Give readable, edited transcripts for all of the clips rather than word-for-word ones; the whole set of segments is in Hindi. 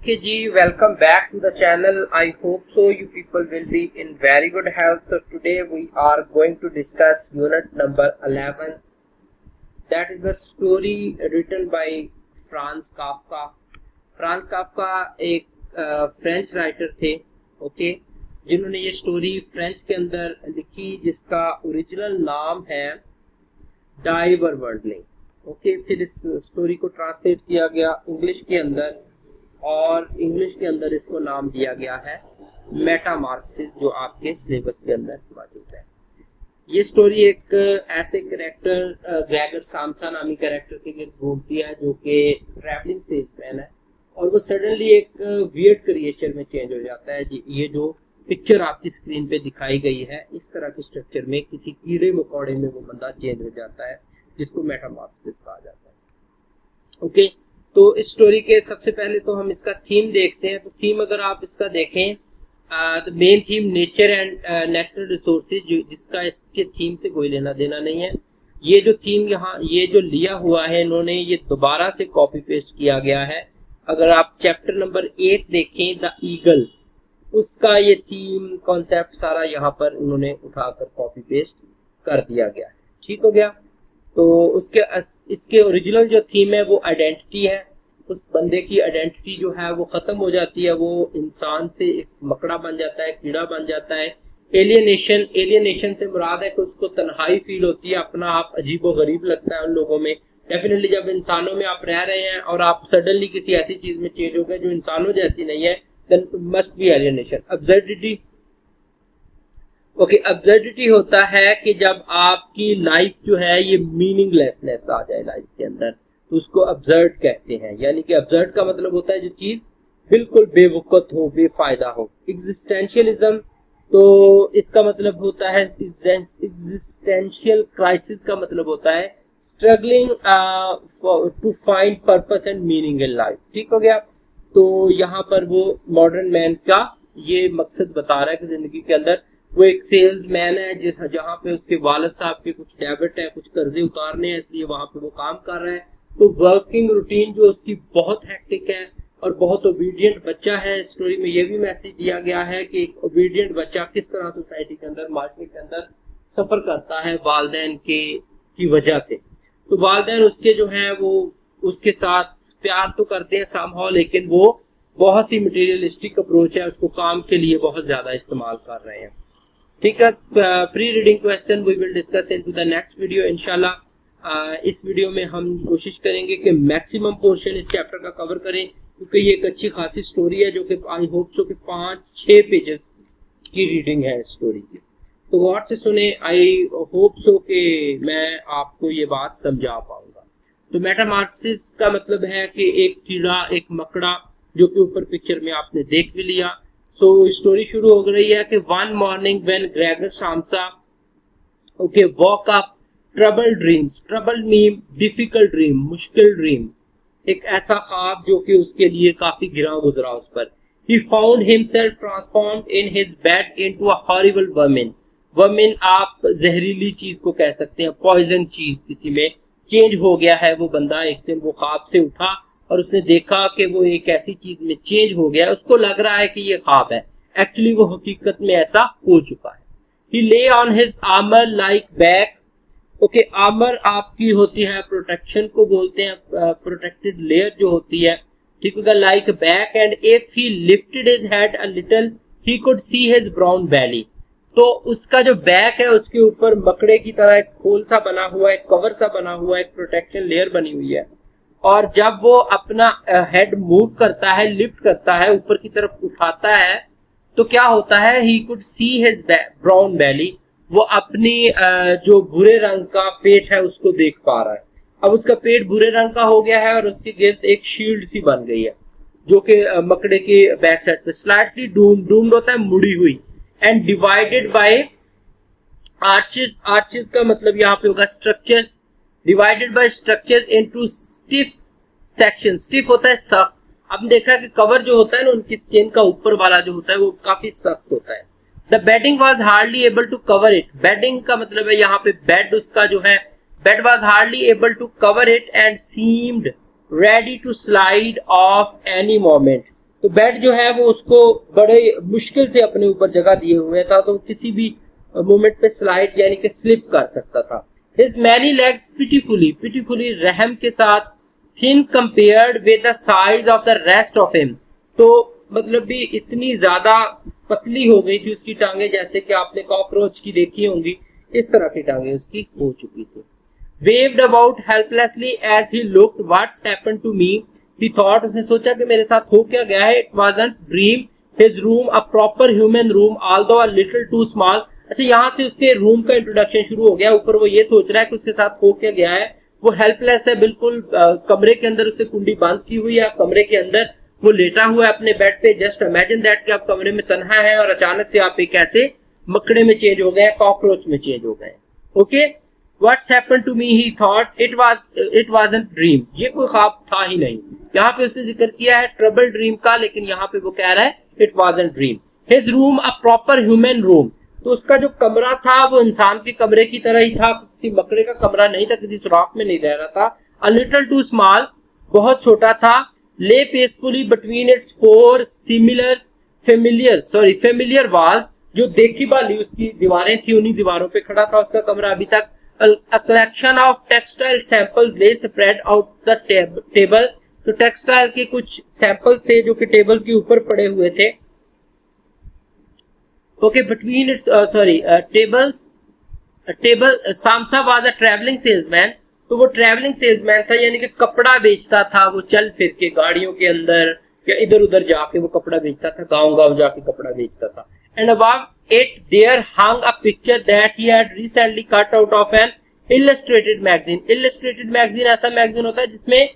Okay ji, welcome back to the channel. I hope so you people will be in very good health. So today we are going to discuss unit number 11. That is the story written by Franz Kafka. Franz Kafka एक फ्रेंच राइटर थे, ओके, जिन्होंने ये स्टोरी फ्रेंच के अंदर लिखी जिसका ओरिजिनल नाम है डाइवरवर्ल्डलिंग। ओके, फिर इस स्टोरी को ट्रांसलेट किया गया इंग्लिश के अंदर और इंग्लिश के अंदर इसको नाम दिया गया है मेटामार्क्सिस, जो आपके सिलेबस के अंदर मौजूद है। ये स्टोरी एक ऐसे कैरेक्टर ग्रेगर सामसा नामी कैरेक्टर के गिर्द घूमती है जो कि ट्रैवलिंग सेल्समैन है और वो सडनली एक वियर्ड क्रिएचर में चेंज हो जाता है। ये जो पिक्चर आपकी स्क्रीन पे दिखाई गई है, इस तरह के स्ट्रक्चर में किसी कीड़े मकोड़े में वो बंदा चेंज हो जाता है जिसको मेटामॉर्फोसिस कहा जाता है। ओके, तो इस स्टोरी के सबसे पहले तो हम इसका थीम देखते हैं। तो थीम अगर आप इसका देखें, the main theme nature and natural resources, जिसका इसके थीम से कोई लेना देना नहीं है। ये जो थीम यहाँ ये जो लिया हुआ है इन्होंने, ये दोबारा से कॉपी पेस्ट किया गया है। अगर आप चैप्टर नंबर 8 देखें, द ईगल, उसका ये थीम कॉन्सेप्ट सारा यहाँ पर उन्होंने उठाकर कॉपी पेस्ट कर दिया गया है। ठीक हो गया। तो इसके ओरिजिनल जो थीम है वो आइडेंटिटी है। उस बंदे की आइडेंटिटी जो है वो खत्म हो जाती है, वो इंसान से एक मकड़ा बन जाता है, कीड़ा बन जाता है। एलियनेशन से मुराद है कि उसको तन्हाई फील होती है, अपना आप अजीबो गरीब लगता है उन लोगों में। डेफिनेटली जब इंसानों में आप रह रहे हैं और आप सडनली किसी ऐसी चीज में चेंज हो गए जो इंसानों जैसी नहीं है, then must be alienation. Absurdity, okay, absurdity होता है कि जब आपकी लाइफ जो है ये मीनिंगलेसनेस आ जाए लाइफ के अंदर, तो उसको अब्सर्ड कहते हैं। यानी कि अब्सर्ड का मतलब होता है जो चीज बिल्कुल बेवकूफ हो, बेफायदा हो। एग्जिस्टेंशियलिज्म, तो इसका मतलब होता है एग्जिस्टेंशियल क्राइसिस का मतलब होता है struggling to find purpose and meaning in life. ठीक हो गया। तो यहाँ पर वो मॉडर्न मैन का ये मकसद बता रहा है कि जिंदगी के अंदर वो एक सेल्समैन है जहाँ पे उसके वालिद साहब के कुछ डेबिट है, कुछ कर्जे उतारने हैं, इसलिए वहां पे वो काम कर रहा है। तो वर्किंग रूटीन जो उसकी बहुत हेक्टिक है और बहुत ओबीडियंट बच्चा है। स्टोरी में ये भी मैसेज दिया गया है कि एक ओबीडियंट बच्चा किस तरह सोसाइटी के अंदर, मार्केट के अंदर सफर करता है वालिदैन की वजह से। तो वालिदैन उसके जो है वो उसके साथ प्यार तो करते हैं समहाउ, लेकिन वो बहुत ही मटेरियलिस्टिक अप्रोच है, उसको काम के लिए बहुत ज्यादा इस्तेमाल कर रहे हैं। ठीक है। Pre reading question we will discuss into the next video इंशाल्लाह। इस वीडियो में हम कोशिश करेंगे कि मैक्सिमम पोर्शन इस चैप्टर का कवर करें, क्योंकि ये एक अच्छी खासी स्टोरी है जो कि आई होप सो कि 5-6 पेजेस की रीडिंग है इस स्टोरी की। तो गौर से सुने, आई होप सो कि मैं आपको ये बात समझा पाऊंगा। तो मेटामॉर्फोसिस का मतलब है कि एक कीड़ा, एक मकड़ा, जो कि ऊपर पिक्चर में आपने देख भी लिया। सो स्टोरी शुरू हो रही है कि one morning when Gregor Samsa okay woke up troubled dreams, troubled mean difficult dream, मुश्किल ड्रीम, एक ऐसा ख्वाब जो कि उसके लिए काफी गिरा गुजरा उस पर। He found himself transformed in his bed into a horrible vermin. Vermin आप जहरीली चीज को कह सकते हैं, पॉइजन चीज किसी में चेंज हो गया है वो बंदा। एक दिन वो ख्वाब से उठा और उसने देखा कि वो एक ऐसी चीज में चेंज हो गया। उसको लग रहा है कि ये ख्वाब है, एक्चुअली वो हकीकत में ऐसा हो चुका है। He lay on his armor like back. Okay, armour आपकी होती है, प्रोटेक्शन को बोलते हैं, प्रोटेक्टेड लेयर जो होती है। ठीक होगा। Like back and if he lifted his head a little he could see his brown belly. तो उसका जो बैक है उसके ऊपर मकड़े की तरह एक खोल सा बना हुआ है, एक कवर सा बना हुआ है, एक प्रोटेक्शन लेयर बनी हुई है। और जब वो अपना हेड मूव करता है, लिफ्ट करता है, ऊपर की तरफ उठाता है, तो क्या होता है, he could see his brown belly, वो अपनी जो भूरे रंग का पेट है उसको देख पा रहा है। अब उसका पेट भूरे रंग का हो गया है और उसके गिर्द एक शील्ड सी बन गई है जो कि मकड़े के बैक साइड पे स्लाइटली डूम्ड होता है, मुड़ी हुई, and divided by arches. Arches का मतलब यहाँ पे होगा structures, divided by structures into stiff section. Stiff होता है सख्त। अब देखा कि कवर जो होता है ना उनकी स्किन का ऊपर वाला जो होता है वो काफी सख्त होता है। The bedding was hardly able to cover it. Bedding का मतलब है यहाँ पे बेड, उसका जो है bed was hardly able to cover it and seemed ready to slide off any moment. तो बेड जो है वो उसको बड़े मुश्किल से अपने ऊपर जगह दिए हुए था, तो किसी भी मोमेंट पे स्लाइड यानी कि स्लिप कर सकता था। हिज मैनी लेग्स पिटीफुली रहम के साथ, thin compared with the size of the rest of him, तो मतलब भी इतनी ज्यादा पतली हो गई थी उसकी टांगे, जैसे कि आपने कॉकरोच की देखी होंगी, इस तरह की टांगे उसकी हो चुकी थी। Waved about helplessly as he looked, what's happened to me? He thought, उसने सोचा कि मेरे साथ हो क्या गया है। It wasn't dream, his room, a proper human room, although a little too small. अच्छा, यहाँ से उसके रूम का इंट्रोडक्शन शुरू हो गया। ऊपर वो ये सोच रहा है कि उसके साथ हो क्या गया है। वो हेल्पलेस है बिल्कुल, कमरे के अंदर उसने कुंडी बांध की हुई है, कमरे के अंदर वो लेटा हुआ है अपने बेड पे। जस्ट इमेजिन दैट कि आप कमरे में तन्हा है और अचानक से आप एक ऐसे मकड़े में चेंज हो गए, कॉकरोच में चेंज हो गए। Okay, What's happened to me? He thought it wasn't dream. ये कोई ख्वाब था ही नहीं। यहाँ पे उसने जिक्र किया है ट्रबल ड्रीम का, लेकिन यहाँ पे वो कह रहा है it wasn't dream. His room a proper human room. तो उसका जो कमरा था वो इंसान के कमरे की तरह ही था, किसी मकड़े का कमरा नहीं था, किसी सुराख में नहीं रह रहा था। A little too small, बहुत छोटा था। Lay peacefully between its four familiar walls, जो देखी भाली उसकी दीवारें थी, उन्हीं दीवारों पे खड़ा था उसका कमरा अभी तक। A collection of textile samples lay spread out the table, तो टेक्सटाइल के कुछ सैंपल्स थे जो कि टेबल के ऊपर पड़े हुए थे। Okay, between its table Samsa was a travelling salesman, तो वो ट्रैवलिंग सेल्समैन था, यानी कि कपड़ा बेचता था। वो चल फिर के गाड़ियों के अंदर या इधर उधर जाके वो कपड़ा बेचता था, गांव-गांव जाके कपड़ा बेचता था। And above it there hung a picture that he had recently cut out of an illustrated magazine. Illustrated magazine ऐसा मैगजीन होता है जिसमें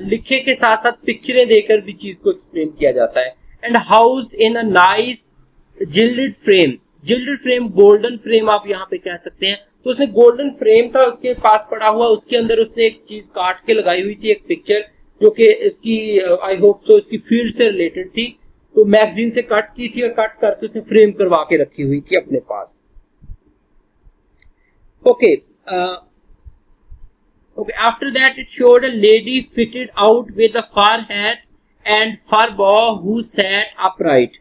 लिखे के साथ साथ पिक्चरें देकर भी चीज को एक्सप्लेन किया जाता है। And housed in a nice gilded frame, golden frame आप यहाँ पे कह सकते हैं। तो उसने गोल्डन फ्रेम था उसके पास पड़ा हुआ, उसके अंदर उसने एक चीज काट के लगाई हुई थी, एक पिक्चर, जो कि इसकी आई होप सो इसकी फील्ड से रिलेटेड थी। तो मैगजीन से कट की थी और कट करके उसने फ्रेम करवा के रखी हुई थी अपने पास। Okay, after that it showed a lady fitted out with a fur hat and fur boa who set upright.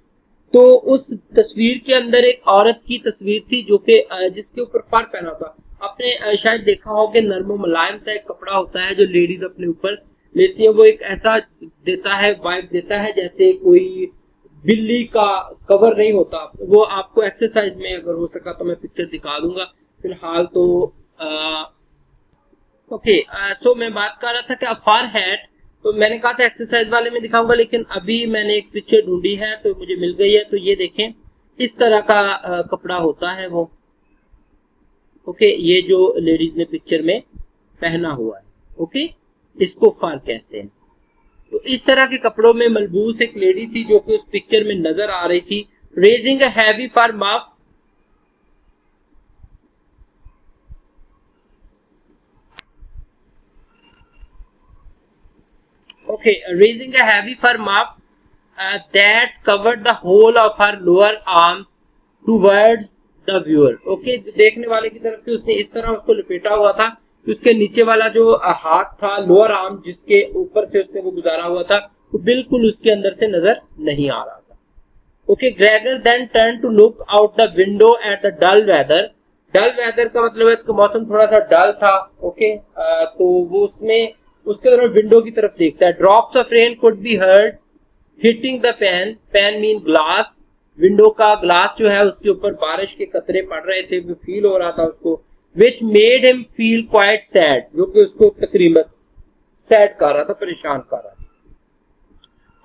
तो उस तस्वीर के अंदर एक औरत की तस्वीर थी जो कि जिसके ऊपर फर पहना था। आपने शायद देखा हो कि नर्म मुलायम सा एक कपड़ा होता है जो लेडीज अपने ऊपर लेती है, वो एक ऐसा देता है, वाइब देता है जैसे कोई बिल्ली का कवर नहीं होता। वो आपको एक्सरसाइज में अगर हो सका तो मैं पिक्चर दिखा दूंगा, फिलहाल तो ओके। सो मैं बात कर रहा था कि फर हैट, तो मैंने कहा था एक्सरसाइज वाले में दिखाऊंगा, लेकिन अभी मैंने एक पिक्चर ढूंढी है तो मुझे मिल गई है। तो ये देखें, इस तरह का कपड़ा होता है वो। ओके, ये जो लेडीज ने पिक्चर में पहना हुआ है, ओके, इसको फर कहते हैं। तो इस तरह के कपड़ों में मलबूस एक लेडी थी जो कि उस पिक्चर में नजर आ रही थी। Raising a heavy fur muff, okay, raising a heavy fur muff that covered the whole of her lower arms towards the viewer. Okay, देखने वाले की तरफ से उसने इस तरह उसको लपेटा हुआ था कि उसके नीचे वाला जो हाथ था, लोअर आर्म जिसके ऊपर से उसने वो गुजारा हुआ था, वो बिल्कुल उसके अंदर से नजर नहीं आ रहा था। Okay, Gregor then turned to look out the window at the dull weather. Dull weather का मतलब है कि मौसम थोड़ा सा डल था। ओके, तो वो उसमें उसके तरफ विंडो की तरफ देखता है। Drops of rain could be heard hitting the pane mean glass, window का ग्लास जो है उसके ऊपर बारिश के कतरे पड़ रहे थे, वो फील हो रहा था उसको। Which made him feel quite sad, जो कि उसको तकरीबन सैड कर रहा था, परेशान कर रहा था।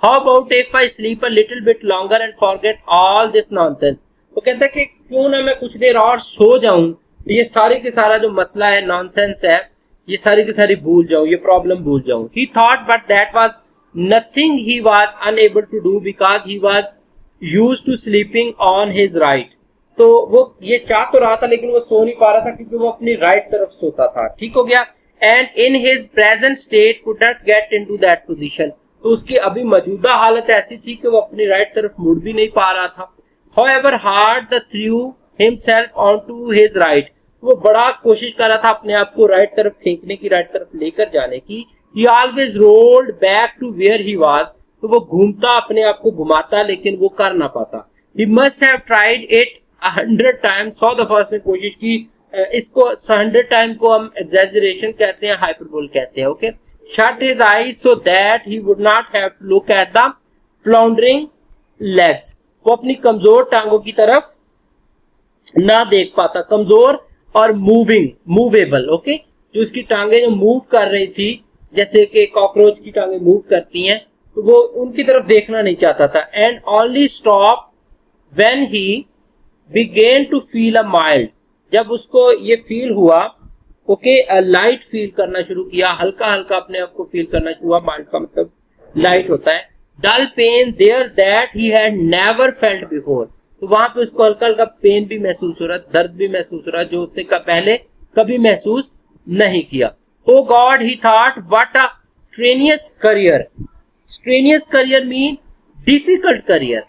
How about if I sleep a little bit longer and forget all this nonsense, वो कहता है कि क्यों ना मैं कुछ देर और सो जाऊं, ये सारे के सारा जो मसला है, नॉनसेंस है, ये सारी की सारी भूल जाऊं, ये प्रॉब्लम भूल जाऊं। He thought but that was nothing he was unable to do because he was used to sleeping on his right. तो वो ये चाह तो रहा था लेकिन वो सो नहीं पा रहा था क्योंकि वो अपनी राइट तरफ सोता था। ठीक हो गया। And in his present state could not get into that position. तो उसकी अभी मौजूदा हालत ऐसी थी कि वो अपनी राइट तरफ मुड़ भी नहीं पा रहा था। However hard the threw himself onto his right, वो बड़ा कोशिश कर रहा था अपने आप को राइट तरफ फेंकने की, राइट तरफ लेकर जाने की। He always rolled back to where he was, तो वो घूमता, अपने आप को घुमाता, लेकिन वो कर ना पाता। He must have tried it 100 times, 100 दफा उसने कोशिश की। इसको 100 टाइम को हम एग्जैजरेशन कहते हैं, हाइपरबोल कहते हैं। Okay, shut his eyes so that he would not have to look at the floundering legs, वो अपनी कमजोर टांगों की तरफ ना देख पाता। कमजोर और मूवेबल, ओके, जो उसकी टांगे जो मूव कर रही थी, जैसे कि कॉकरोच की टांगे मूव करती हैं, तो वो उनकी तरफ देखना नहीं चाहता था। And only stop when he began to feel a mild, जब उसको ये फील हुआ, ओके, लाइट फील करना शुरू किया, हल्का हल्का अपने आप को फील करना शुरू हुआ। माइल्ड का मतलब लाइट होता है। Dull pain there that he had never felt before, तो वहां पे उसको हल्का हल्का पेन भी महसूस हो रहा, दर्द भी महसूस हो रहा, जो उसने पहले कभी महसूस नहीं किया। Oh God, he thought, what a strenuous career. Strenuous career mean difficult career.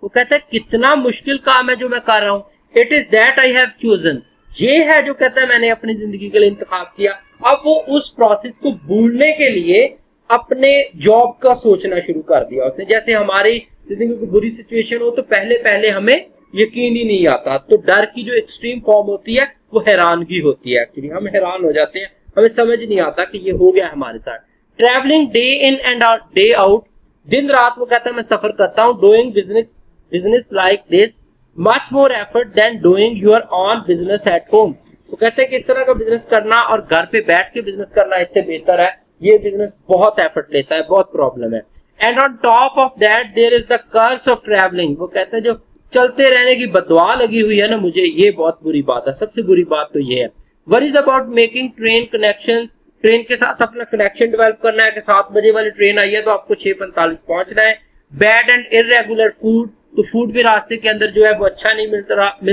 वो कहता है कितना मुश्किल काम है जो मैं कर रहा हूं। It is that I have chosen, ये है जो कहता है मैंने अपनी जिंदगी के लिए इंतखाब किया। अब वो उस प्रोसेस को भूलने के लिए अपने जॉब का सोचना शुरू कर दिया उसने। जैसे हमारी जिंदगी की बुरी सिचुएशन हो तो पहले पहले हमें यकीन ही नहीं आता, तो डर की जो एक्सट्रीम फॉर्म होती है वो हैरानगी होती है। एक्चुअली हम हैरान हो जाते हैं, हमें समझ नहीं आता कि ये हो गया हमारे साथ। Travelling day in and day out, दिन रात वो कहता है मैं सफर करता हूँ। Doing business like this much more effort than doing your own business at home, तो कहते हैं कि इस तरह का बिजनेस करना और घर पे बैठ के बिजनेस करना इससे बेहतर है। ये बिजनेस बहुत एफर्ट लेता है, बहुत प्रॉब्लम है। And on top of that there is the curse of travelling, वो कहते हैं जो चलते रहने की बदवा लगी हुई है ना मुझे, ये बहुत बुरी बात है। सबसे बुरी बात तो ये है। Worries about making train connection, train के साथ अपना कनेक्शन डेवलप करना है कि 7 बजे वाली ट्रेन आई है तो आपको 6:45 पहुंचना है। बैड एंड इरेगुलर फूड, तो फूड भी रास्ते के अंदर जो है वो अच्छा नहीं मिल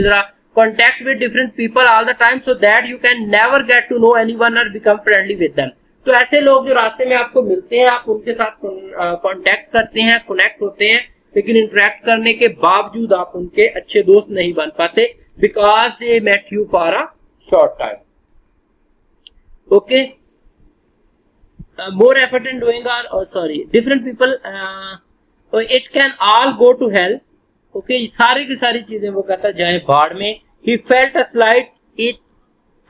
रहा। Contact with different people all the time so that you can never get to know anyone or become friendly with them, तो ऐसे लोग जो रास्ते में आपको मिलते हैं आप उनके साथ कांटेक्ट करते हैं, कनेक्ट होते हैं, लेकिन इंटरेक्ट करने के बावजूद आप उनके अच्छे दोस्त नहीं बन पाते, because they met you for a short time. Okay, more effort in doing different people, it can all go to help. Okay, सारी की सारी चीजें वो कहता जाए भाड़ में। He felt a slight it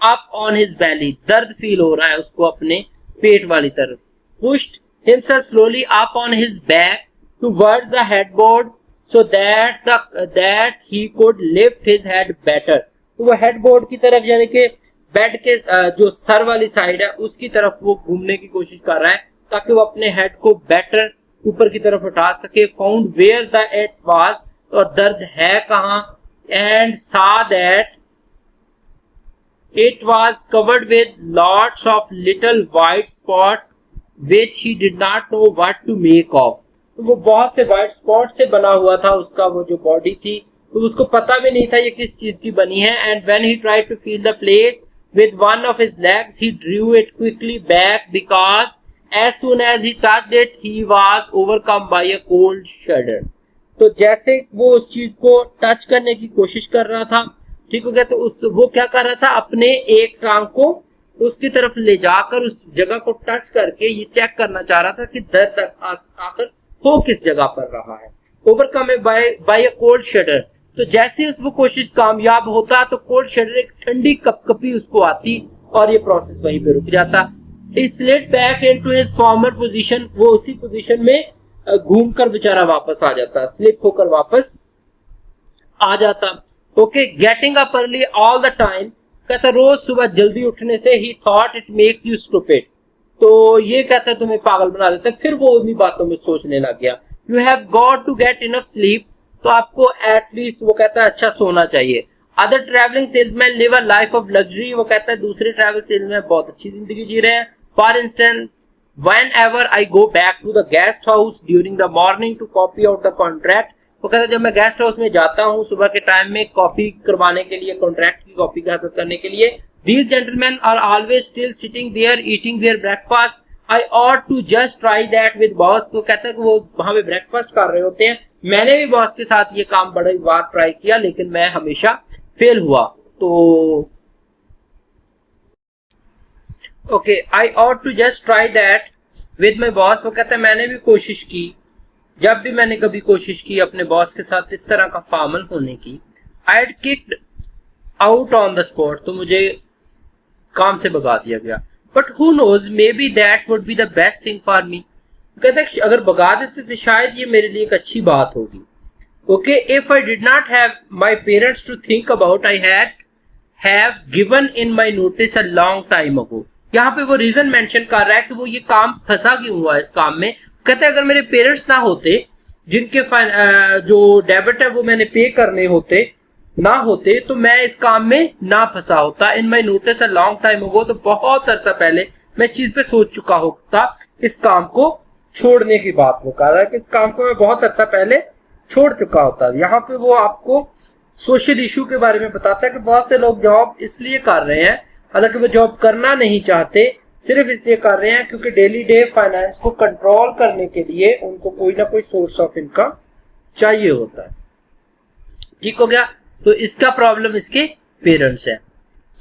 up on his belly, दर्द फील हो रहा है उसको अपने पेट वाली तरफ। Pushed himself slowly up on his back towards the headboard so that he could lift his head better, तो वो हेडबोर्ड की तरफ यानी कि बेड के जो सर वाली साइड है उसकी तरफ वो घूमने की कोशिश कर रहा है ताकि वो अपने हेड को बेटर ऊपर की तरफ उठा सके। Found where the itch was, और दर्द है कहां, and saw that it was covered with lots of little white spots which he did not know what to make of, तो वो बहुत से white spots से बना हुआ था उसका वो जो बॉडी थी, तो उसको पता भी नहीं था ये किस चीज की बनी है। and when he tried to feel the place with one of his legs he drew it quickly back because as soon as he touched it he was overcome by a cold shudder, तो जैसे वो उस चीज को टच करने की कोशिश कर रहा था, ठीक हो गया, तो वो क्या कर रहा था, अपने एक टांग को उसकी तरफ ले जाकर उस जगह को टच करके ये चेक करना चाह रहा था कि दर्द आखिर हो किस जगह पर रहा है। ओवरकम बाय अ कोल्ड शडर, तो जैसे उस वो कोशिश कामयाब होता तो कोल्ड शडर एक ठंडी कपकपी उसको आती और ये प्रोसेस वहीं पे रुक जाता। He slid back into his former position, वो उसी पोजीशन में घूमकर बेचारा वापस आ जाता, स्लिप होकर वापस आ जाता। Okay, getting up early all the time, कहता रोज सुबह जल्दी उठने से ही thought it makes you stupid, तो ये कहता है तुम्हें पागल बना देता है। फिर वो उन्हीं बातों में सोचने लग गया। You have got to get enough sleep, तो आपको एटलीस्ट वो कहता है अच्छा सोना चाहिए। Other travelling salesman live a life of luxury, वो कहता है दूसरे ट्रैवल सेल्समैन बहुत अच्छी जिंदगी जी रहे हैं। For instance whenever I go back to the guest house during the morning to copy out the contract, वो कहता है जब मैं गेस्ट हाउस में जाता हूँ सुबह के टाइम में कॉपी करवाने के लिए, कॉन्ट्रैक्ट की कॉपी का हासिल करने के लिए, these gentlemen are always still sitting there eating their breakfast, I ought to just try that with boss, तो कहता है कि वो वहां पे ब्रेकफास्ट कर रहे होते हैं, मैंने भी बॉस के साथ ये काम बड़ी बार ट्राई किया लेकिन मैं हमेशा फेल हुआ। तो okay, I ought to just try that with my boss, वो कहता है मैंने भी कोशिश की जब भी मैंने कभी कोशिश की अपने बॉस के साथ इस तरह का फॉर्मल होने की, I had kicked out on the spot, तो मुझे काम से भगा दिया गया। But who knows, maybe that would be the best thing for me. कहते अगर भगा देते तो शायद ये मेरे लिए एक अच्छी बात होगी। Okay, if I did not have my parents to think about, I had have given in my notice a long time ago. यहाँ पे वो रीजन मेंशन कर रहा है कि वो ये काम फंसा क्यों हुआ इस काम में। कहते हैं अगर मेरे पेरेंट्स ना होते, जिनके जो डेबिट है वो मैंने पे करने होते ना होते, तो मैं इस काम में ना फंसा होता। In my notice a long time ago, तो बहुत अरसा पहले मैं इस चीज पे सोच चुका होता, इस काम को छोड़ने की बात वो कर रहा है कि इस काम को मैं बहुत अरसा पहले छोड़ चुका होता। यहाँ पे वो आपको सोशल इशू के बारे में बताता है कि बहुत से लोग जॉब इसलिए कर रहे हैं, हालांकि वो जॉब करना नहीं चाहते, सिर्फ इसलिए कर रहे हैं क्योंकि डेली डे फाइनेंस को कंट्रोल करने के लिए उनको कोई ना कोई सोर्स ऑफ इनकम चाहिए होता है। ठीक हो गया, तो इसका प्रॉब्लम इसके पेरेंट्स है।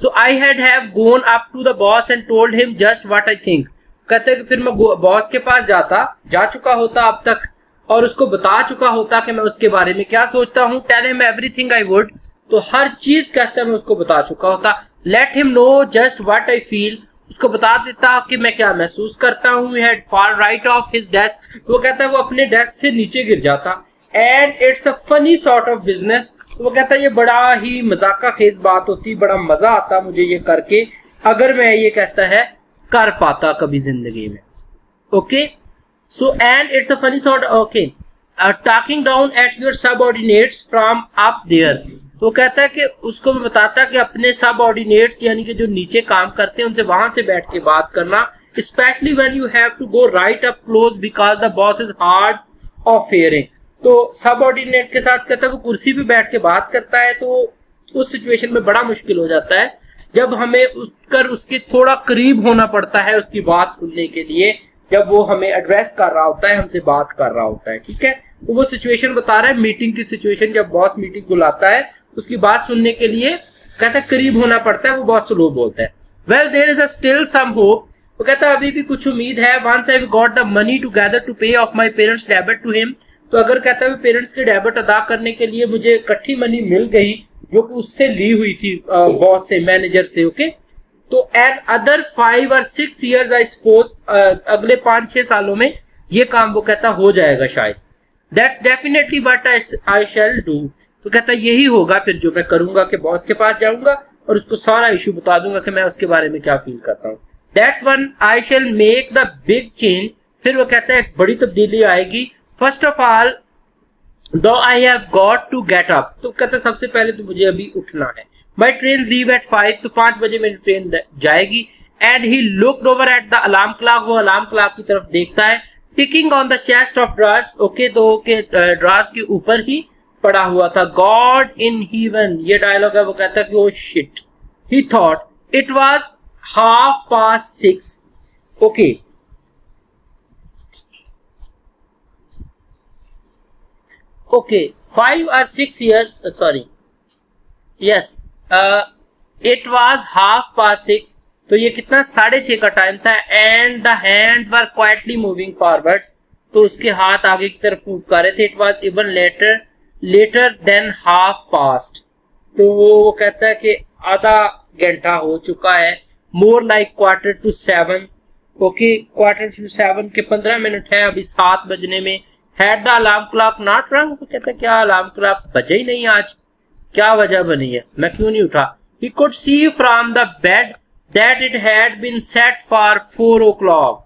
So I had have gone up to the boss and told him just what I think. कहते हैं कि फिर मैं बॉस के पास जा चुका होता अब तक, और उसको बता चुका होता कि मैं उसके बारे में क्या सोचता हूँ। Tell him everything I would, तो हर चीज कहता है मैं उसको बता चुका होता। Let him know just what I feel, उसको बता देता कि मैं क्या महसूस करता हूँ। He had fall right of his desk, तो वो कहता है वो अपने डेस्क से नीचे गिर जाता। And it's a funny sort of business, तो वो कहता है ये बड़ा ही मजाका खेज बात होती, बड़ा मजा आता मुझे ये करके, अगर मैं ये कहता है कर पाता कभी जिंदगी में। Okay, so and it's a funny sort, okay, talking down at your subordinates from up there, तो कहता है कि उसको मैं बताता कि अपने सबऑर्डिनेट्स यानी कि जो नीचे काम करते हैं उनसे वहां से बैठ के बात करना, specially when you have to go right up close because the boss is hard of hearing. तो सबऑर्डिनेट के साथ कहता है वो कुर्सी पे बैठ के बात करता है, तो उस सिचुएशन में बड़ा मुश्किल हो जाता है जब हमें उसके थोड़ा करीब होना पड़ता है उसकी बात सुनने के लिए, जब वो हमें एड्रेस कर रहा होता है, हमसे बात कर रहा होता है। ठीक है, तो वो सिचुएशन बता रहा है मीटिंग की सिचुएशन, जब बॉस मीटिंग बुलाता है उसकी बात सुनने के लिए कहता है करीब होना पड़ता है, वो बहुत स्लो बोलता है। Well there is still some hope, वो कहता है अभी भी कुछ उम्मीद है। Once I got the money together to pay off my parents debit to him, तो अगर कहता है पेरेंट्स के डेबिट अदा करने के लिए मुझे इकट्ठी मनी मिल गई जो कि उससे ली हुई थी बॉस से, मैनेजर से। ओके, तो another 5 or 6 years I suppose, अगले 5-6 सालों में ये काम वो कहता हो जाएगा शायद। That's definitely what I shall do, तो कहता यही होगा फिर जो मैं करूंगा कि बॉस के पास जाऊंगा और उसको सारा इशू बता दूंगा कि मैं उसके बारे में क्या फील करता हूँ। That's one I shell make the big change, फिर वो कहता है एक बड़ी तब्दीली आएगी। First of all though I have got to get up, तो कहता सबसे पहले तो मुझे अभी उठना है। माई ट्रेन लीव एट 5, तो 5 बजे मेरी ट्रेन जाएगी। And he looked over at the alarm clock, वो अलार्म क्लॉक की तरफ देखता है। Ticking on the chest of drawers, okay, तो ड्रार के ऊपर ही पड़ा हुआ था। गॉड इन हेवन, ये डायलॉग है, वो कहता है कि oh shit, he thought it was 6:30। Okay, okay, 5 or 6 years, sorry, yes, it was 6:30, तो ये कितना 6:30 का टाइम था। And the hands were quietly moving forwards, तो उसके हाथ आगे की तरफ मूव कर रहे थे। It was even later than 1/2, तो वो कहता है कि आधा घंटा हो चुका है। मोर लाइक 6:45, ओके, 6:45 के 15 मिनट है अभी 7 बजने में। Had the alarm clock not rung, तो कहता है क्या अलार्म क्लॉक बजे ही नहीं आज, क्या वजह बनी है, मैं क्यों नहीं उठा। He could see from the bed that it had been set for 4 o'clock,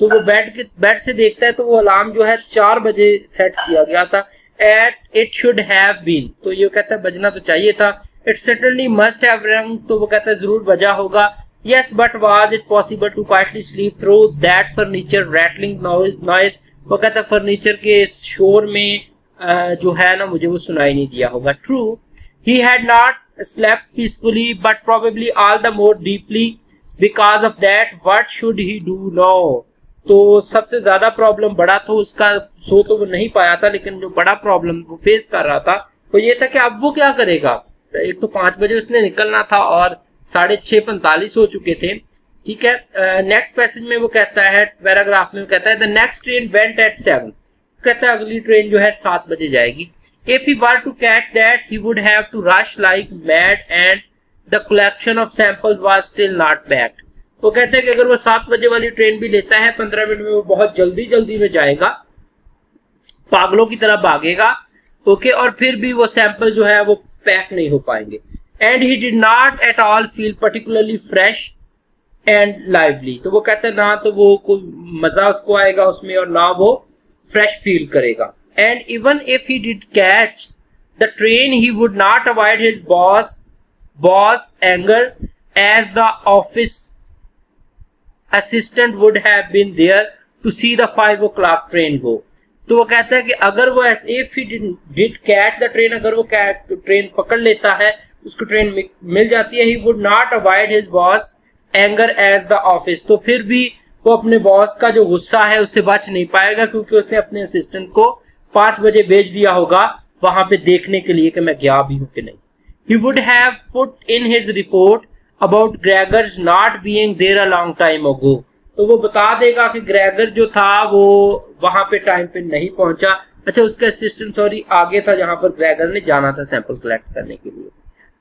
तो वो बेड से देखता है तो वो अलार्म जो है 4 बजे सेट किया गया था। At it should have been, तो ये कहता है बजना तो चाहिए था। It certainly must have rung, तो वो कहता है जरूर बजा होगा। Yes, but was it possible to quietly sleep through that furniture rattling noise, वो कहता है फर्नीचर के शोर में जो है ना मुझे वो सुनाई नहीं दिया होगा। True, he had not slept peacefully but probably all the more deeply because of that what should he do now, तो सबसे ज्यादा प्रॉब्लम बड़ा तो उसका, सो तो वो नहीं पाया था, लेकिन जो बड़ा प्रॉब्लम वो फेस कर रहा था वो ये था कि अब वो क्या करेगा। एक तो 5 बजे उसने निकलना था और 6:45 हो चुके थे। ठीक है, नेक्स्ट पैसेज में वो कहता है, पैराग्राफ में वो कहता है the next train went eight 7, कहता है अगली ट्रेन जो है 7 बजे जाएगी। If he were to catch that, he would have to rush like mad and the collection of samples was still not packed. वो कहते हैं कि अगर वो 7 बजे वाली ट्रेन भी लेता है 15 मिनट में वो बहुत जल्दी जल्दी में जाएगा, पागलों की तरह भागेगा, ओके, और फिर भी वो सैंपल जो है वो पैक नहीं हो पाएंगे। And he did not at all feel particularly fresh and lively. तो वो कहते हैं ना तो वो कोई मजा उसको आएगा उसमें और ना वो फ्रेश फील करेगा। And even if he did catch the train he would not avoid his boss anger as the office assistant would have been there to see the 5 o'clock train go. तो वो कहता है कि अगर वो if he did catch the train, अगर वो ट्रेन पकड़ लेता है, उसको ट्रेन मिल जाती है, he would not avoid his boss anger as the office, तो फिर भी वो अपने बॉस का जो गुस्सा है उससे बच नहीं पाएगा, क्योंकि उसने अपने असिस्टेंट को 5 बजे भेज दिया होगा वहां पे देखने के लिए कि मैं गया भी हूं कि नहीं। He would have put in his report about Gregor's not being there a long time ago. तो वो बता देगा कि ग्रेगर जो था वो वहां पे टाइम पे नहीं पहुंचा। अच्छा, उसका असिस्टेंट आगे था जहां पर ग्रेगर ने जाना था सैंपल कलेक्ट करने के लिए।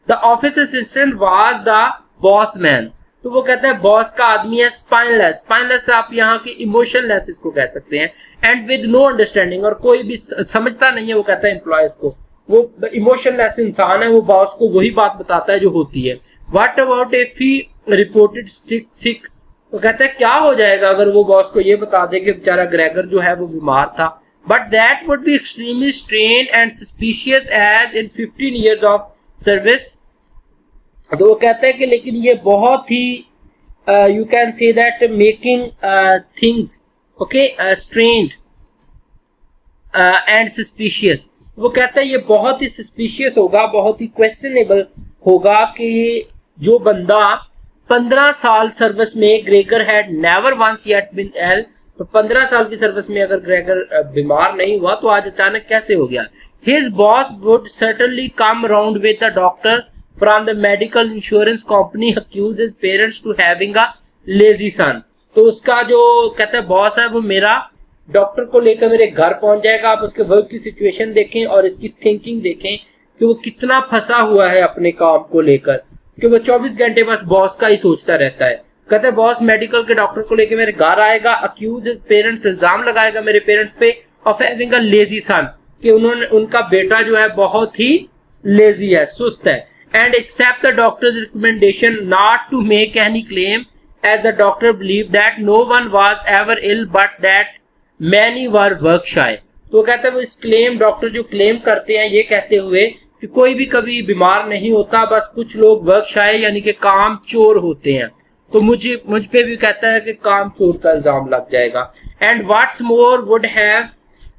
The office assistant was the boss man. तो वो कहता है बॉस का आदमी है स्पाइनलेस। स्पाइनलेस आप यहाँ की इमोशनलेस इसको कह सकते हैं। एंड विद नो अंडरस्टैंडिंग, और कोई भी समझता नहीं है। वो कहता है एम्प्लॉयज को, वो इमोशनलेस इंसान है, वो बॉस को वही बात बताता है जो होती है। What about if he reported sick. वो कहता है क्या हो जाएगा अगर वो बॉस को ये बता दे कि बेचारा ग्रेगर जो है वो बीमार था। But that would be extremely strange and suspicious as in 15 years of service. तो वो कहता है कि लेकिन ये बहुत ही you can say that making things okay strange and suspicious. वो कहता है ये बहुत ही सस्पिशियस होगा, बहुत ही क्वेश्चनेबल होगा कि जो बंदा 15 साल सर्विस में, Gregor had never once yet been ill, तो 15 साल की सर्विस में अगर ग्रेगर बीमार नहीं हुआ तो आज अचानक कैसे हो गया। His boss would certainly come around with the doctor from the medical insurance company accuse his parents to having a lazy son. तो उसका जो कहता है बॉस है वो मेरा डॉक्टर को लेकर मेरे घर पहुंच जाएगा। आप उसके वर्क की सिचुएशन देखें और इसकी थिंकिंग देखें कि वो कितना फंसा हुआ है अपने काम को लेकर, कि वो 24 घंटे बस बॉस का ही सोचता रहता है। कहते हैं बॉस मेडिकल के डॉक्टर को लेकर मेरे घर आएगा, अक्यूज हिज पेरेंट्स, इल्जाम लगाएगा मेरे पेरेंट्स पे ऑफ हैविंग अ लेजी सन, कि उनका बेटा जो है बहुत ही लेजी है, सुस्त है। And accept the doctor's recommendation not to make any claim as the doctor believe that no one was ever ill but that many were work shy. तो कहते हैं वो इस क्लेम, डॉक्टर जो क्लेम करते हैं ये कहते हुए कि कोई भी कभी बीमार नहीं होता, बस कुछ लोग वर्क शाय यानी कि काम चोर होते हैं। तो मुझ पे भी कहता है कि काम चोर का इल्जाम लग जाएगा। And what's more would have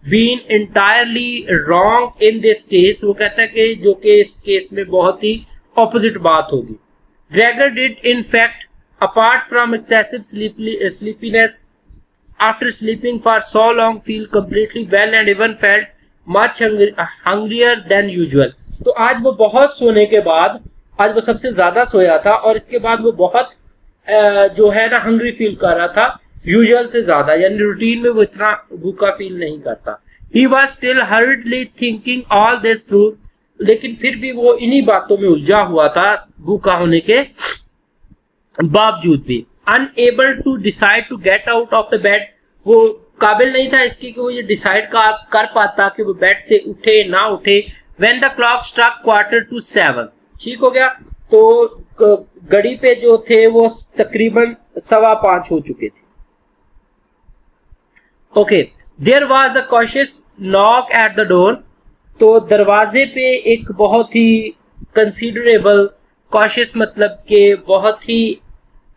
been entirely wrong in this case. वो कहता है कि जो कि इस केस में बहुत ही ऑपोजिट बात होगी। Gregor did in fact apart from excessive sleepiness after sleeping for so long feel completely well and even felt much hungrier than usual। तो आज वो बहुत सोने के बाद, आज वो सबसे ज्यादा सोया था और इसके बाद वो बहुत जो है ना हंग्री फील कर रहा था यूजुअल से ज्यादा, यानी रूटीन में वो इतना भूखा फील नहीं करता। He was still hurriedly thinking all this through, लेकिन फिर भी वो इन्हीं बातों में उलझा हुआ था भूखा होने के बावजूद भी। Unable to decide to get out of the bed, वो काबिल नहीं था इसकी कि वो ये डिसाइड कर पाता कि वो बेड से उठे ना उठे। When the clock struck 7:15, ठीक हो गया, तो घड़ी पे जो थे वो तकरीबन 5:15 हो चुके थे। Okay, there was a cautious knock at the door. तो दरवाजे पे एक बहुत ही कंसीडरेबल, कॉशियस मतलब के बहुत ही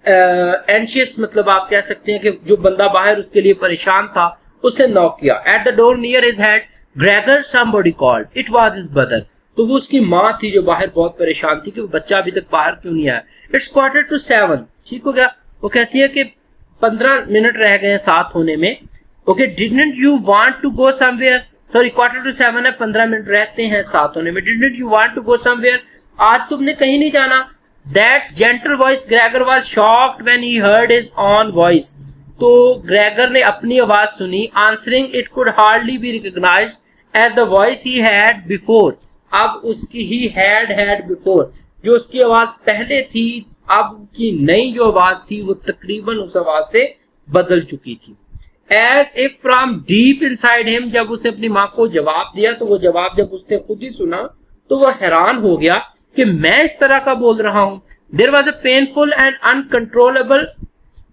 एंशियस मतलब आप कह सकते हैं कि जो बंदा बाहर उसके लिए परेशान था उसने नॉक किया। Eight the door near his head Gregor somebody called, it was his brother. तो वो उसकी माँ थी जो बाहर बहुत परेशान थी कि वो बच्चा अभी तक बाहर क्यों नहीं आया। इट्स 7:15, ठीक हो गया। वो कहती है कि 15 मिनट रह गए हैं 7 होने में। Okay, didn't you want to go somewhere, sorry 7:15 है, 15 मिनट रहते हैं 7 होने में। Didn't you want to go somewhere, आज तुमने कहीं नहीं जाना। That gentle voice, Gregor was shocked when he heard his own voice। तो ग्रेगर ने अपनी आवाज सुनी। Answering it could hardly be recognised as the voice he had before. अब उसकी ही हैड बिफोर, जो उसकी आवाज पहले थी, अब की नई जो आवाज थी वो तकरीबन उस आवाज से बदल चुकी थी। As if from deep inside him, जब उसने अपनी माँ को जवाब दिया तो वो जवाब जब उसने खुद ही सुना तो वो हैरान हो गया कि मैं इस तरह का बोल रहा हूं। There was a painful and uncontrollable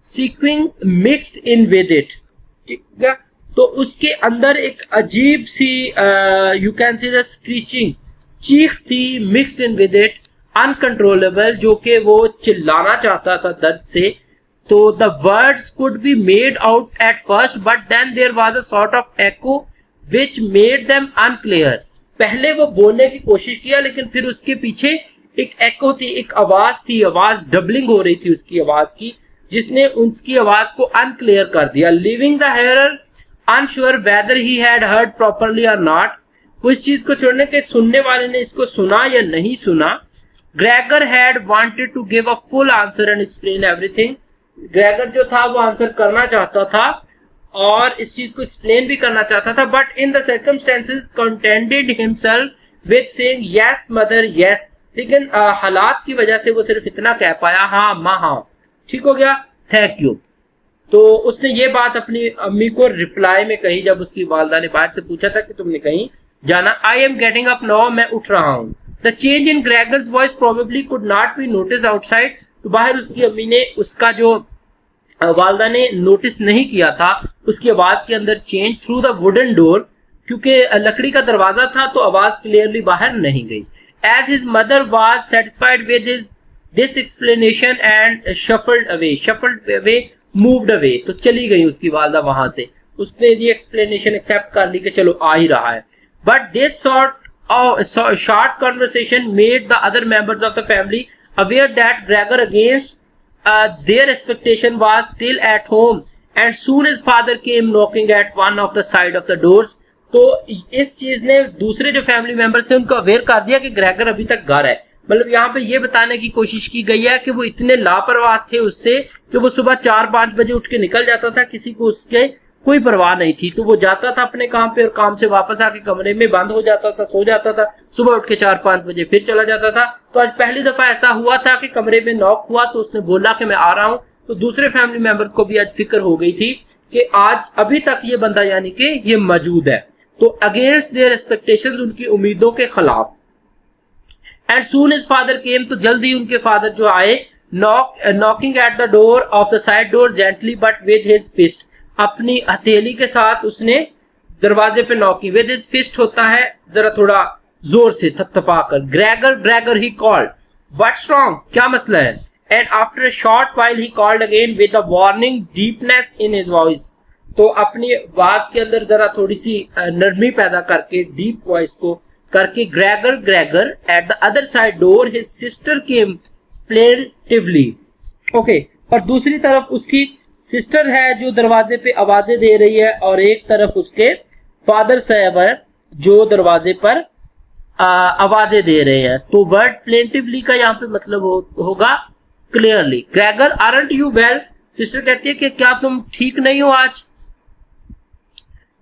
squeaking mixed in with it. ठीक है, तो उसके अंदर एक अजीब सी यू कैन सी स्क्रीचिंग चीख थी, mixed in with it, uncontrollable, जो कि वो चिल्लाना चाहता था दर्द से। तो the words could be made out at first but then there was a sort of echo which made them unclear. पहले वो बोलने की कोशिश किया लेकिन फिर उसके पीछे एक एको थी, एक आवाज थी, आवाज डबलिंग हो रही थी उसकी आवाज की, जिसने उसकी आवाज को अनक्लियर कर दिया। Leaving the hearer unsure whether he had heard properly or not. उस चीज को छोड़ने के सुनने वाले ने इसको सुना या नहीं सुना। Gregor had wanted to give a full answer and explain everything. Gregor जो था वो आंसर करना चाहता था और इस चीज को एक्सप्लेन भी करना चाहता था, but in the circumstances contented himself with saying yes mother yes. लेकिन हालात की वजह से वो सिर्फ इतना कह पाया, हाँ माँ हाँ, ठीक हो गया, थैंक यू। तो उसने ये बात अपनी अम्मी को रिप्लाई में कही जब उसकी वालदा ने बात से पूछा था कि तुमने कहीं जाना। I am getting up now, मैं उठ रहा हूँ। The change in Gregor's voice probably could not be notice outside. तो बाहर उसकी अम्मी ने उसका जो वालदा ने नोटिस नहीं किया था उसकी आवाज के अंदर change through the wooden door, क्योंकि लकड़ी का दरवाजा था तो आवाज क्लियरली बाहर नहीं गई। As his mother was satisfied with his this explanation and shuffled away moved away. तो चली गई उसकी वालदा वहां से, उसने ये एक्सप्लेनेशन एक्सेप्ट कर ली कि चलो आ ही रहा है। But this short conversation made the other members of the family aware that Gregor, against their expectation, was still at home, and soon his father came knocking at one of the side of the doors. तो इस चीज ने दूसरे जो फैमिली मेंबर्स थे उनको अवेयर कर दिया कि ग्रेगर अभी तक घर है। मतलब यहाँ पे ये बताने की कोशिश की गई है कि वो इतने लापरवाह थे उससे कि वो सुबह 4-5 बजे उठ के निकल जाता था, किसी को उसके कोई परवाह नहीं थी। तो वो जाता था अपने काम पे और काम से वापस आके कमरे में बंद हो जाता था, सो जाता था, सुबह उठ के 4-5 बजे फिर चला जाता था। तो आज पहली दफा ऐसा हुआ था कि कमरे में नॉक हुआ तो उसने बोला कि मैं आ रहा हूं। तो दूसरे फैमिली मेंबर को भी आज फिक्र हो गई थी कि आज अभी तक ये बंदा यानी कि ये मौजूद है। तो अगेंस्ट देयर एक्सपेक्टेशंस, उनकी उम्मीदों के खिलाफ। And soon his father came, तो जल्द ही उनके फादर जो आए, knocking at the door of the side door gently but with his fist. अपनी हथेली के साथ उसने दरवाजे पे नॉक की। विद हिज फिस्ट होता है जरा थोड़ा जोर से थपथपाकर। Gregor he called, what's wrong, क्या मसला है? And after a short while he called again with a warning deepness in his voice. तो अपनी आवाज के अंदर जरा थोड़ी सी नरमी पैदा करके, डीप वॉइस को करके, Gregor at the other side door his sister came plaintively. Okay, और दूसरी तरफ उसकी सिस्टर है जो दरवाजे पे आवाजें दे रही है और एक तरफ उसके फादर साहब है जो दरवाजे पर आवाजें दे रहे हैं। तो वर्ड प्लेंटिवली का यहाँ पे मतलब होगा clearly. Gregor, aren't you well? Sister कहती है कि क्या तुम ठीक नहीं हो आज?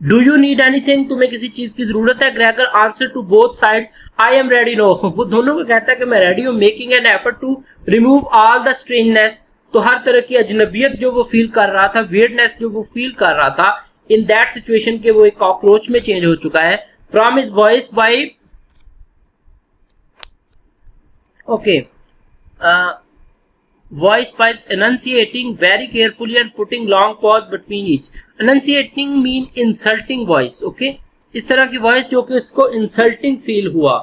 Do you need anything? तुम्हें किसी चीज की जरूरत है? Gregor answer to both side, I am ready no. वो दोनों को कहता है कि मैं रेडी हूं। Making an effort to remove all the strangeness, तो हर तरह की अजनबियत जो वो फील कर रहा था, वियर्डनेस जो वो फील कर रहा था इन दैट सिचुएशन के, वो एक कॉकरोच में चेंज हो चुका है। From his voice bye voice by enunciating very carefully and putting long pause between each. Enunciating mean insulting voice. Okay, इस तरह की वॉइस जो कि उसको इंसल्टिंग फील हुआ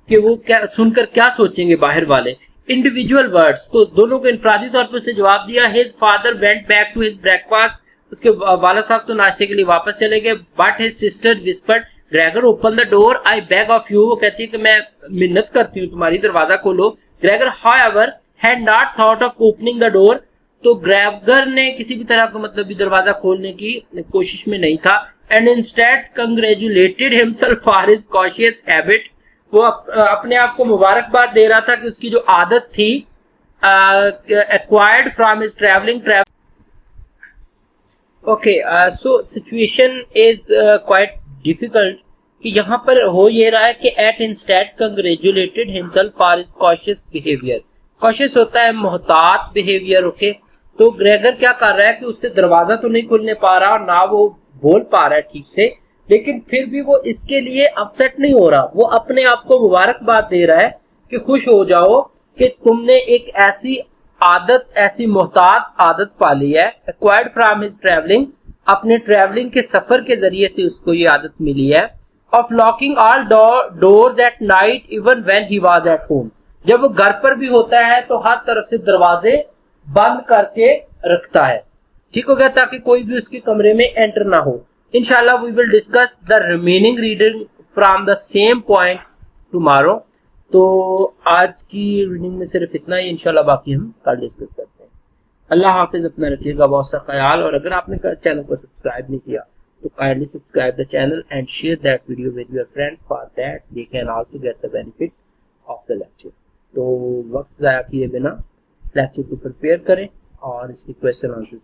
कि वो क्या सुनकर क्या सोचेंगे बाहर वाले। इंडिविजुअल वर्ड्स, तो दोनों को इंफरादी तौर पर उसने जवाब दिया। His father went back to his breakfast, उसके वाला साहब तो नाश्ते के लिए वापस चले गए। But his sister whispered, Gregor open the door, I beg of you. वो कहती है कि मैं मिन्नत करती हूँ तुम्हारी, दरवाजा खोलो। Gregor however had not thought of opening the door, तो ग्रेगर ने किसी भी तरह का मतलब भी दरवाजा खोलने की कोशिश में नहीं था। and instead congratulated himself for his cautious habit, वो अपने आप को मुबारकबाद दे रहा था कि उसकी जो आदत थी acquired from his traveling okay, so situation is quite difficult कि यहाँ पर हो ये रहा है कि at instead congratulated himself for his cautious behaviour. Cautious होता है मोहतात बिहेवियर। ओके, तो ग्रेगर क्या कर रहा है कि उससे दरवाजा तो नहीं खुलने पा रहा, ना वो बोल पा रहा है ठीक से, लेकिन फिर भी वो इसके लिए अपसेट नहीं हो रहा। वो अपने आप को मुबारकबाद दे रहा है कि खुश हो जाओ कि तुमने एक ऐसी आदत, ऐसी मोहतात आदत पाली है, एक्वायर्ड फ्रॉम हिज ट्रैवलिंग, अपने ट्रैवलिंग के सफर के जरिए से उसको ये आदत मिली है, of locking all doors at night even when he was at home. जब वो घर पर भी होता है तो हर तरफ से दरवाजे बंद करके रखता है, ठीक हो गया, ताकि कोई भी उसके कमरे में एंटर ना हो। इंशाल्लाह we will discuss the remaining reading from the same point tomorrow. तो आज की रीडिंग में सिर्फ इतना ही, इंशाल्लाह बाकी हम कल डिस्कस करते हैं। अल्लाह हाफिज, अपना रखिएगा बहुत सा ख्याल। और अगर आपने चैनल को सब्सक्राइब नहीं किया तो kindly subscribe the channel and share that video with your friend, for that they can also get the benefit of the lecture. तो वक्त ज़ाया किए बिना लेक्चर को प्रिपेयर करें और इसकी क्वेश्चन आंसर